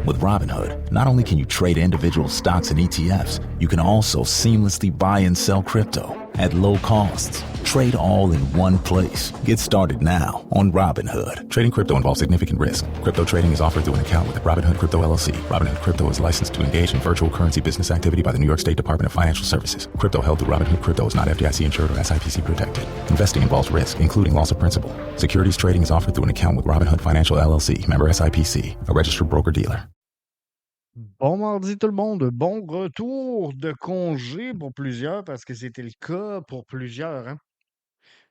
With Robinhood, not only can you trade individual stocks and ETFs, you can also seamlessly buy and sell crypto at low costs. Trade all in one place. Get started now on Robinhood. Trading crypto involves significant risk. Crypto trading is offered through an account with Robinhood Crypto LLC. Robinhood Crypto is licensed to engage in virtual currency business activity by the New York State Department of Financial Services. Crypto held through Robinhood Crypto is not FDIC insured or SIPC protected. Investing involves risk, including loss of principal. Securities trading is offered through an account with Robinhood Financial LLC, member SIPC, a registered broker-dealer. Bon mardi tout le monde, bon retour de congé pour plusieurs parce que c'était le cas pour plusieurs, hein.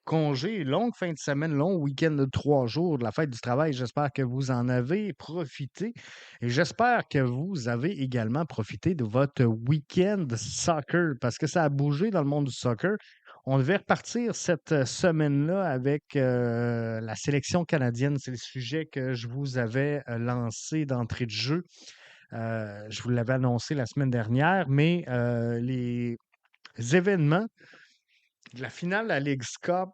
Congé, longue fin de semaine, long week-end de 3 jours de la fête du travail. J'espère que vous en avez profité et j'espère que vous avez également profité de votre week-end soccer parce que ça a bougé dans le monde du soccer. On devait repartir cette semaine-là avec la sélection canadienne. C'est le sujet que je vous avais lancé d'entrée de jeu. Je vous l'avais annoncé la semaine dernière, mais les événements de la finale de la Leagues Cup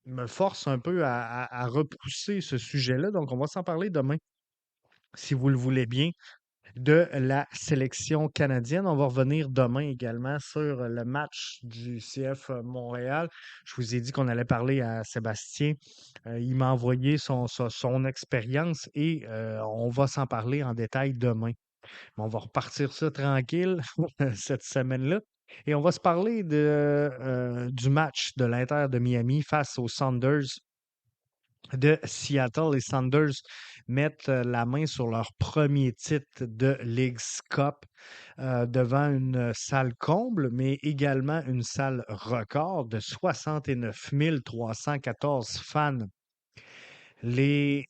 me forcent un peu à repousser ce sujet-là. Donc, on va s'en parler demain, si vous le voulez bien, de la sélection canadienne. On va revenir demain également sur le match du CF Montréal. Je vous ai dit qu'on allait parler à Sébastien. Il m'a envoyé son expérience et on va s'en parler en détail demain. Mais on va repartir ça tranquille cette semaine-là. Et on va se parler du match de l'Inter de Miami face aux Sounders de Seattle. Les Sounders mettent la main sur leur premier titre de Leagues Cup devant une salle comble, mais également une salle record de 69 314 fans. Les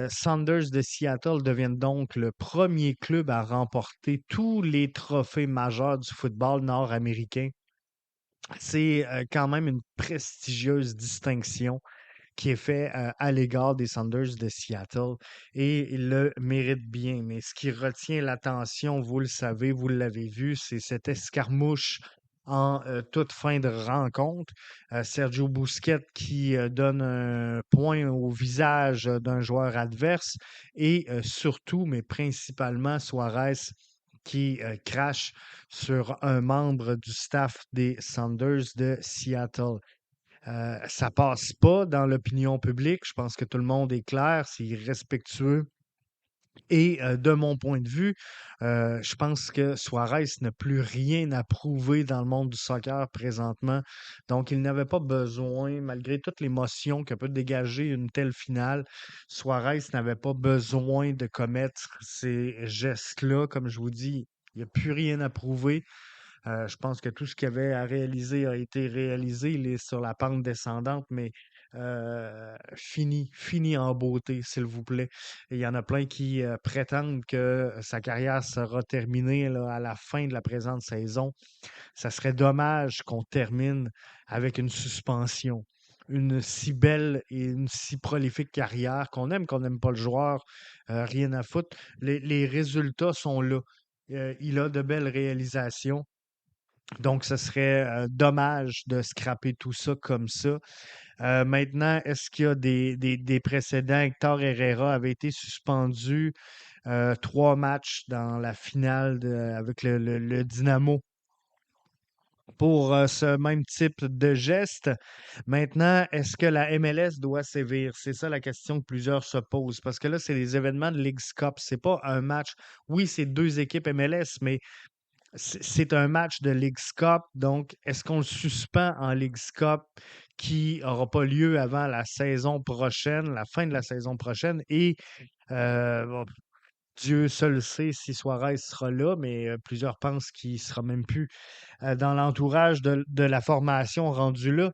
Sounders de Seattle deviennent donc le premier club à remporter tous les trophées majeurs du football nord-américain. C'est quand même une prestigieuse distinction qui est faite à l'égard des Sounders de Seattle et ils le méritent bien. Mais ce qui retient l'attention, vous le savez, vous l'avez vu, c'est cette escarmouche en toute fin de rencontre. Sergio Busquets qui donne un point au visage d'un joueur adverse et surtout, mais principalement, Suarez qui crache sur un membre du staff des Sounders de Seattle. Ça passe pas dans l'opinion publique. Je pense que tout le monde est clair, c'est respectueux. Et de mon point de vue, je pense que Suarez n'a plus rien à prouver dans le monde du soccer présentement. Donc, il n'avait pas besoin, malgré toute l'émotion que peut dégager une telle finale, Suarez n'avait pas besoin de commettre ces gestes-là. Comme je vous dis, il n'y a plus rien à prouver. Je pense que tout ce qu'il y avait à réaliser a été réalisé. Il est sur la pente descendante, mais fini en beauté, s'il vous plaît. Et il y en a plein qui prétendent que sa carrière sera terminée là, à la fin de la présente saison. Ça serait dommage qu'on termine avec une suspension. Une si belle et une si prolifique carrière, qu'on n'aime pas le joueur, rien à foutre. Les résultats sont là. Il a de belles réalisations. Donc, ce serait dommage de scraper tout ça comme ça. Maintenant, est-ce qu'il y a des précédents? Hector Herrera avait été suspendu 3 matchs dans la finale avec le Dynamo pour ce même type de geste. Maintenant, est-ce que la MLS doit sévir? C'est ça la question que plusieurs se posent. Parce que là, c'est les événements de Leagues Cup. C'est pas un match. Oui, c'est 2 équipes MLS, mais c'est un match de Leagues Cup, donc est-ce qu'on le suspend en Leagues Cup qui n'aura pas lieu avant la saison prochaine, la fin de la saison prochaine? Et bon, Dieu seul sait si Suarez sera là, mais plusieurs pensent qu'il ne sera même plus dans l'entourage de la formation rendue là.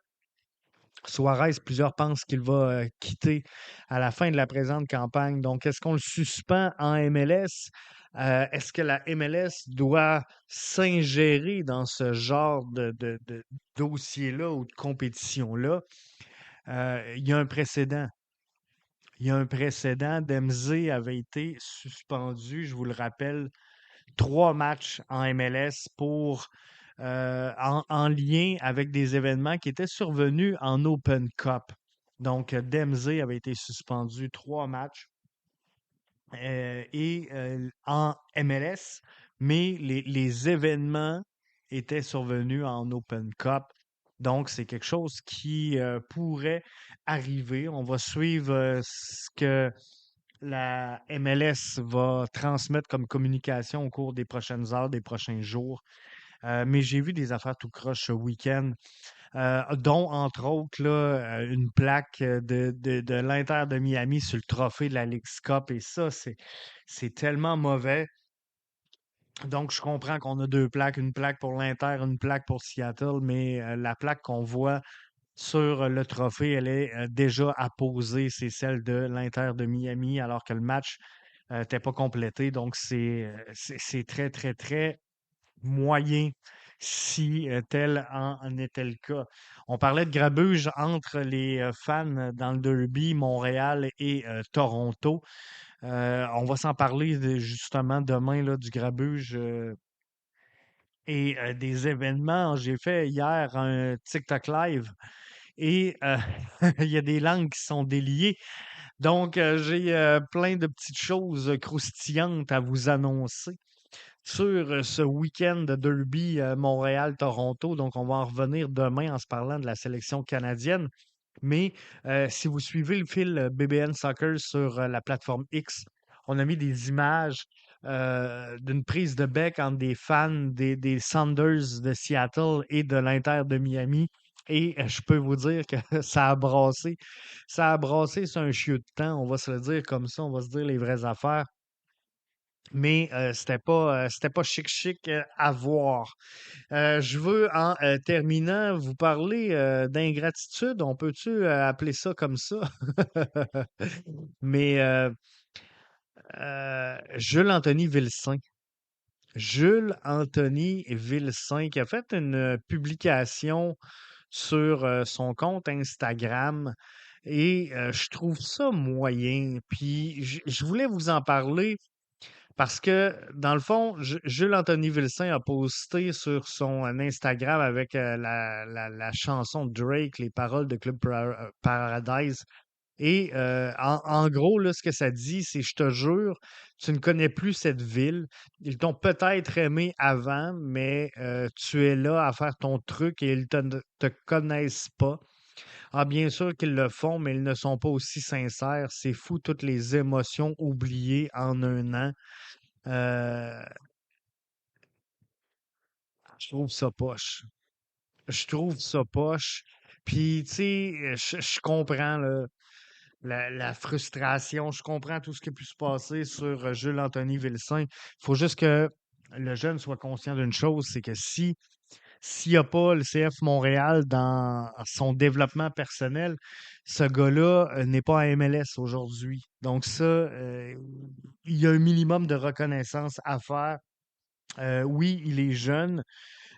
Suarez, plusieurs pensent qu'il va quitter à la fin de la présente campagne. Donc, est-ce qu'on le suspend en MLS? Est-ce que la MLS doit s'ingérer dans ce genre de dossier-là ou de compétition-là? Il y a un précédent. Il y a un précédent. Dempsey avait été suspendu, je vous le rappelle, 3 matchs en MLS en lien avec des événements qui étaient survenus en Open Cup. Donc, Dempsey avait été suspendu 3 matchs en MLS, mais les événements étaient survenus en Open Cup. Donc, c'est quelque chose qui pourrait arriver. On va suivre ce que la MLS va transmettre comme communication au cours des prochaines heures, des prochains jours. Mais j'ai vu des affaires tout croche ce week-end, dont entre autres là, une plaque de l'Inter de Miami sur le trophée de la Leagues Cup. Et ça, c'est tellement mauvais. Donc, je comprends qu'on a deux plaques, une plaque pour l'Inter, une plaque pour Seattle, mais la plaque qu'on voit sur le trophée, elle est déjà apposée. C'est celle de l'Inter de Miami, alors que le match n'était pas complété. Donc, c'est très, très, très moyen si tel en était le cas. On parlait de grabuge entre les fans dans le derby Montréal et Toronto. On va s'en parler justement demain là, du grabuge et des événements. J'ai fait hier un TikTok live et il y a des langues qui sont déliées. Donc, j'ai plein de petites choses croustillantes à vous annoncer sur ce week-end de derby Montréal-Toronto. Donc, on va en revenir demain en se parlant de la sélection canadienne. Mais si vous suivez le fil BBN Soccer sur la plateforme X, on a mis des images d'une prise de bec entre des fans des Sounders de Seattle et de l'Inter de Miami. Et je peux vous dire que ça a brassé. Ça a brassé sur un chiot de temps. On va se le dire comme ça. On va se dire les vraies affaires. Mais c'était pas chic chic à voir. Je veux, en terminant, vous parler d'ingratitude. On peut-tu appeler ça comme ça? Mais Jules-Anthony Vilsain. Jules-Anthony Vilsain qui a fait une publication sur son compte Instagram et je trouve ça moyen. Puis je voulais vous en parler parce que, dans le fond, Jules-Anthony Vilsain a posté sur son Instagram avec la chanson de Drake, les paroles de Club Paradise. Et en gros, là, ce que ça dit, c'est je te jure, tu ne connais plus cette ville. Ils t'ont peut-être aimé avant, mais tu es là à faire ton truc et ils te connaissent pas. Ah, bien sûr qu'ils le font, mais ils ne sont pas aussi sincères. C'est fou toutes les émotions oubliées en un an. Euh, je trouve ça poche. Je trouve ça poche. Puis, tu sais, je comprends là, la frustration, je comprends tout ce qui a pu se passer sur Jules-Anthony Vilsain. Il faut juste que le jeune soit conscient d'une chose, c'est que s'il n'y a pas le CF Montréal dans son développement personnel, ce gars-là n'est pas à MLS aujourd'hui. Donc ça, il y a un minimum de reconnaissance à faire. Oui, il est jeune.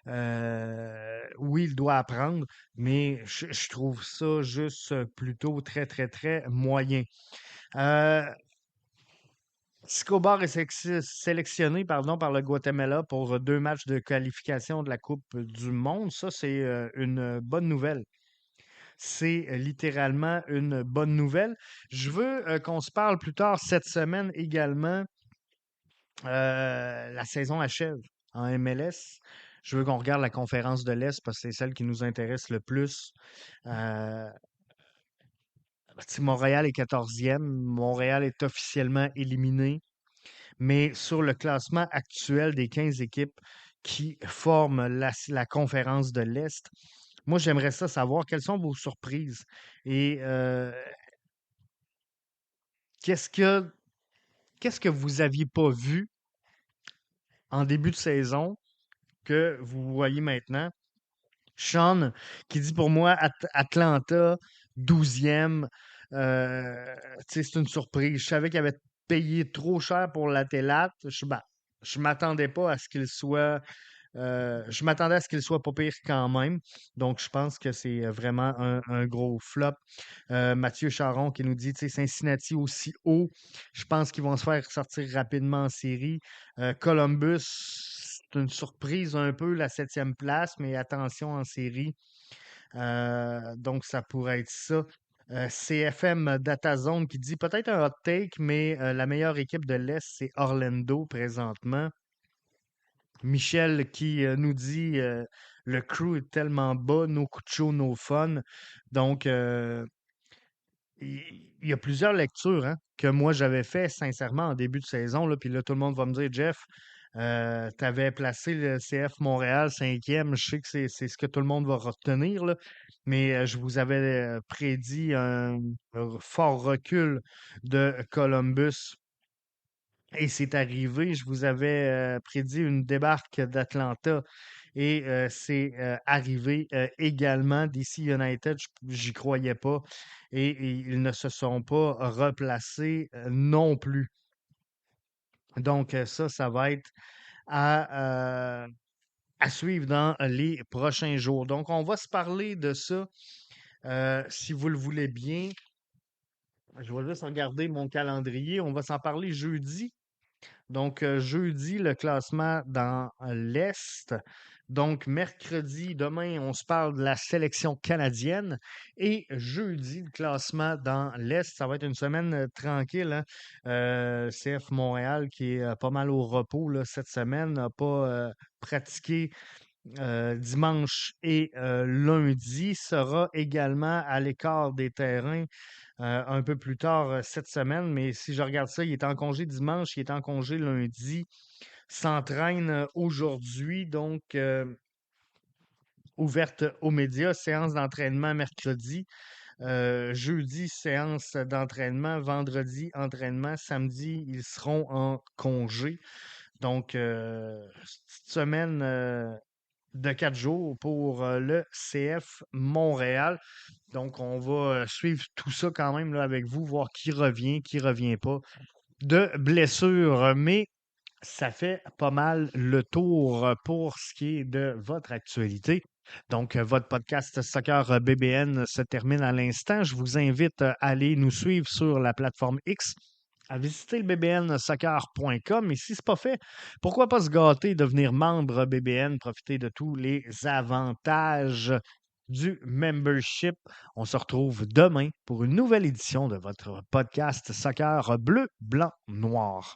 Oui, il doit apprendre, mais je trouve ça juste plutôt très, très, très moyen. Euh, Escobar est sélectionné pardon, par le Guatemala pour deux matchs de qualification de la Coupe du Monde. Ça, c'est une bonne nouvelle. C'est littéralement une bonne nouvelle. Je veux qu'on se parle plus tard cette semaine également. La saison achève en MLS. Je veux qu'on regarde la conférence de l'Est parce que c'est celle qui nous intéresse le plus. Euh, Montréal est 14e. Montréal est officiellement éliminé. Mais sur le classement actuel des 15 équipes qui forment la conférence de l'Est, moi, j'aimerais ça savoir quelles sont vos surprises et qu'est-ce que, qu'est-ce que vous n'aviez pas vu en début de saison que vous voyez maintenant. Sean, qui dit pour moi Atlanta, 12e. Tu sais, c'est une surprise. Je savais qu'il avait payé trop cher pour la Télate. Je m'attendais pas à ce qu'il soit. Je m'attendais à ce qu'il soit pas pire quand même. Donc, je pense que c'est vraiment un gros flop. Mathieu Charon qui nous dit, tu sais, Cincinnati aussi haut. Je pense qu'ils vont se faire sortir rapidement en série. Columbus, c'est une surprise un peu, la 7e place, mais attention en série. Donc, ça pourrait être ça. CFM DataZone qui dit peut-être un hot take, mais la meilleure équipe de l'Est, c'est Orlando présentement. Michel qui nous dit le crew est tellement bas, no coups de show, no fun. Donc, il y a plusieurs lectures hein, que moi j'avais fait sincèrement en début de saison. Là, puis là, tout le monde va me dire, Jeff, tu avais placé le CF Montréal cinquième. Je sais que c'est ce que tout le monde va retenir, là, mais je vous avais prédit un fort recul de Columbus. Et c'est arrivé, je vous avais prédit une débarque d'Atlanta et c'est arrivé également. DC United, j'y croyais pas et ils ne se sont pas replacés non plus. Donc ça va être à, à suivre dans les prochains jours. Donc on va se parler de ça si vous le voulez bien. Je vais juste regarder mon calendrier. On va s'en parler jeudi. Donc, jeudi, le classement dans l'Est. Donc, mercredi, demain, on se parle de la sélection canadienne. Et jeudi, le classement dans l'Est. Ça va être une semaine tranquille. Hein. CF Montréal, qui est pas mal au repos là, cette semaine, n'a pas pratiqué dimanche et lundi, sera également à l'écart des terrains un peu plus tard cette semaine. Mais si je regarde ça, il est en congé dimanche, il est en congé lundi, s'entraîne aujourd'hui, donc ouverte aux médias, séance d'entraînement mercredi. Jeudi, séance d'entraînement. Vendredi, entraînement. Samedi, ils seront en congé. Donc, petite semaine de 4 jours pour le CF Montréal. Donc, on va suivre tout ça quand même là, avec vous, voir qui revient pas de blessure. Mais ça fait pas mal le tour pour ce qui est de votre actualité. Donc, votre podcast Soccer BBN se termine à l'instant. Je vous invite à aller nous suivre sur la plateforme X, à visiter le bbnsoccer.com. Et si ce n'est pas fait, pourquoi pas se gâter, devenir membre BBN, profiter de tous les avantages du membership. On se retrouve demain pour une nouvelle édition de votre podcast Soccer bleu, blanc, noir.